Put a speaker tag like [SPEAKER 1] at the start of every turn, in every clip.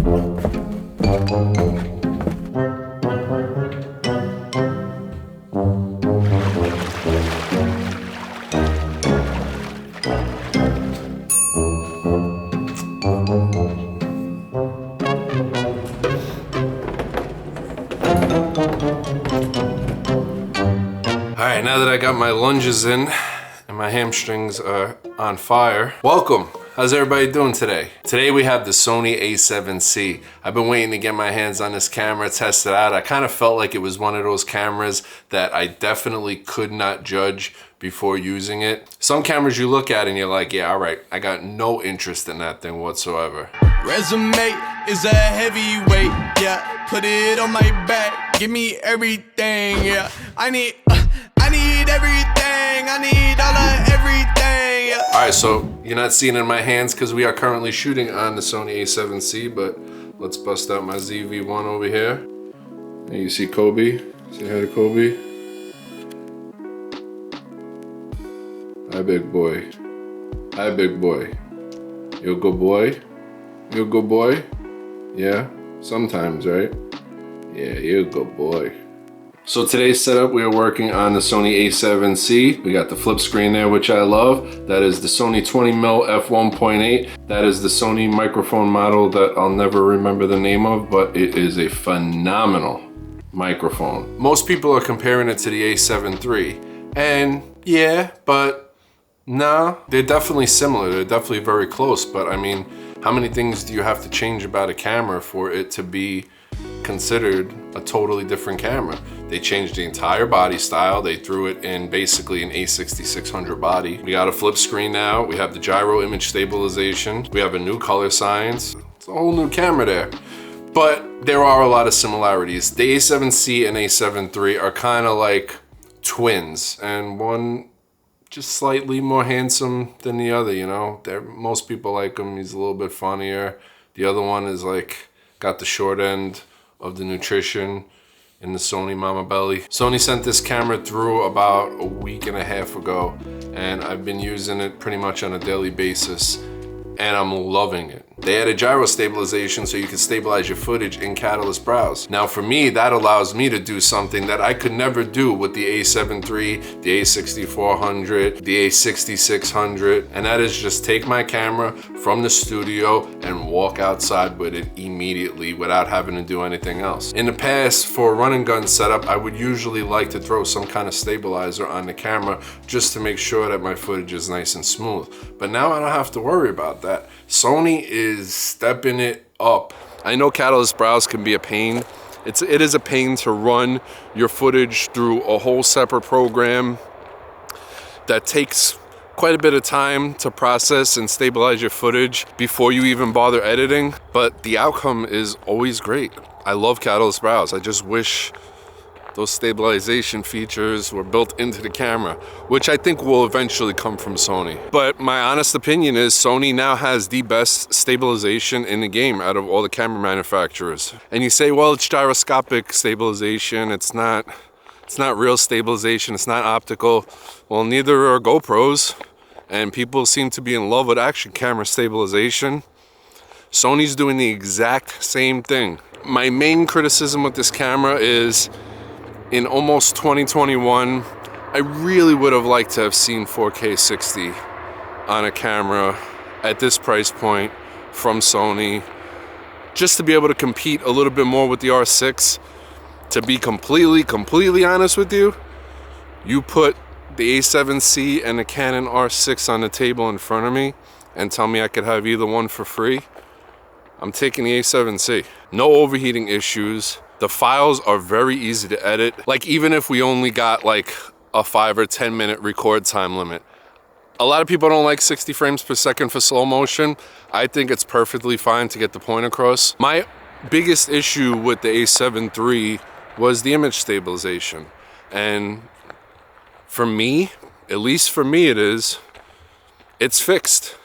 [SPEAKER 1] Alright, now that I got my lunges in and my hamstrings are on fire, welcome! How's everybody doing today? Today we have the Sony A7C. I've been waiting to get my hands on this camera, test it out. I kind of felt like it was one of those cameras that I definitely could not judge before using it. Some cameras you look at and you're like, yeah, alright, I got no interest in that thing whatsoever.
[SPEAKER 2] Resume is a heavyweight, yeah. Put it on my back, give me everything, yeah. I need everything, I need all of everything, yeah.
[SPEAKER 1] Alright, so you're not seeing it in my hands because we are currently shooting on the Sony A7C, but let's bust out my ZV1 over here. And you see Kobe. Say hi to Kobe. Hi, big boy. Hi, big boy. You a good boy? You a good boy? Yeah? Sometimes, right? Yeah, you're a good boy. So today's setup, we are working on the Sony A7C. We got the flip screen there, which I love. That is the Sony 20mm f1.8. That is the Sony microphone model that I'll never remember the name of, but it is a phenomenal microphone. Most people are comparing it to the A7 III. And yeah, but nah, they're definitely similar. They're definitely very close, but I mean, how many things do you have to change about a camera for it to be considered a totally different camera? They changed the entire body style. They threw it in basically an A6600 body. We got a flip screen now. We have the gyro image stabilization. We have a new color science. It's a whole new camera there. But there are a lot of similarities. The A7C and A7 III are kind of like twins, and one just slightly more handsome than the other, you know? Most people like him. He's a little bit funnier. The other one is like, got the short end of the nutrition in the Sony mama belly. Sony sent this camera through about a week and a half ago, and I've been using it pretty much on a daily basis, and I'm loving it. They added gyro stabilization so you can stabilize your footage in Catalyst Browse. Now for me, that allows me to do something that I could never do with the A7 III, the A6400, the A6600, and that is just take my camera from the studio and walk outside with it immediately without having to do anything else. In the past, for a run and gun setup, I would usually like to throw some kind of stabilizer on the camera just to make sure that my footage is nice and smooth. But now I don't have to worry about that. Sony is stepping it up. I know Catalyst Browse can be a pain. It is a pain to run your footage through a whole separate program that takes quite a bit of time to process and stabilize your footage before you even bother editing, but the outcome is always great. I love Catalyst Browse. I just wish those stabilization features were built into the camera, which I think will eventually come from Sony. But my honest opinion is Sony now has the best stabilization in the game out of all the camera manufacturers. And you say, well, it's gyroscopic stabilization, it's not real stabilization, it's not optical. Well, neither are GoPros, and people seem to be in love with action camera stabilization. Sony's doing the exact same thing. My main criticism with this camera is, in almost 2021, I really would have liked to have seen 4K 60 on a camera at this price point from Sony, just to be able to compete a little bit more with the R6. To be completely honest with you, you put the A7C and the Canon R6 on the table in front of me and tell me I could have either one for free, I'm taking the A7C. No overheating issues. The files are very easy to edit. Like, even if we only got like a 5 or 10 minute record time limit. A lot of people don't like 60 frames per second for slow motion. I think it's perfectly fine to get the point across. My biggest issue with the A7 III was the image stabilization. And for me, at least for me it's fixed.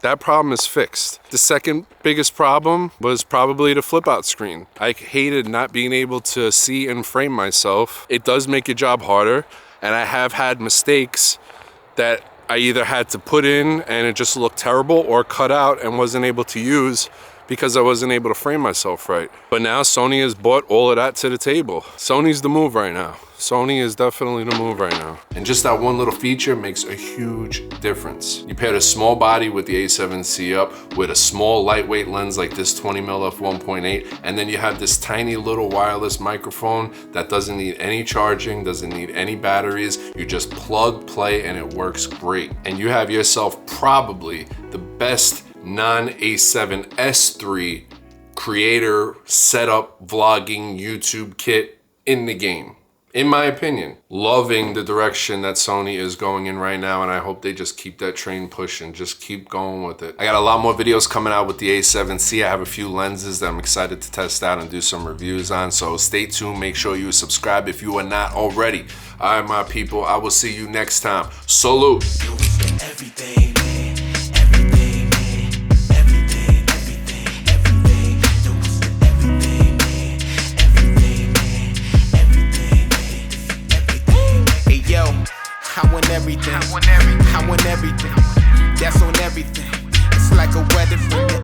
[SPEAKER 1] That problem is fixed. The second biggest problem was probably the flip out screen. I hated not being able to see and frame myself. It does make your job harder, and I have had mistakes that I either had to put in and it just looked terrible, or cut out and wasn't able to use because I wasn't able to frame myself right. But now Sony has brought all of that to the table. Sony's the move right now. Sony is definitely the move right now. And just that one little feature makes a huge difference. You pair the small body with the A7C up with a small lightweight lens like this 20mm f1.8, and then you have this tiny little wireless microphone that doesn't need any charging, doesn't need any batteries. You just plug, play, and it works great. And you have yourself probably the best non-A7S III creator setup vlogging YouTube kit in the game. In my opinion, loving the direction that Sony is going in right now, and I hope they just keep that train pushing, just keep going with it. I got a lot more videos coming out with the A7C. I have a few lenses that I'm excited to test out and do some reviews on, so stay tuned. Make sure you subscribe if you are not already. All right, my people, I will see you next time. Salute.
[SPEAKER 2] Everything, man. I want everything.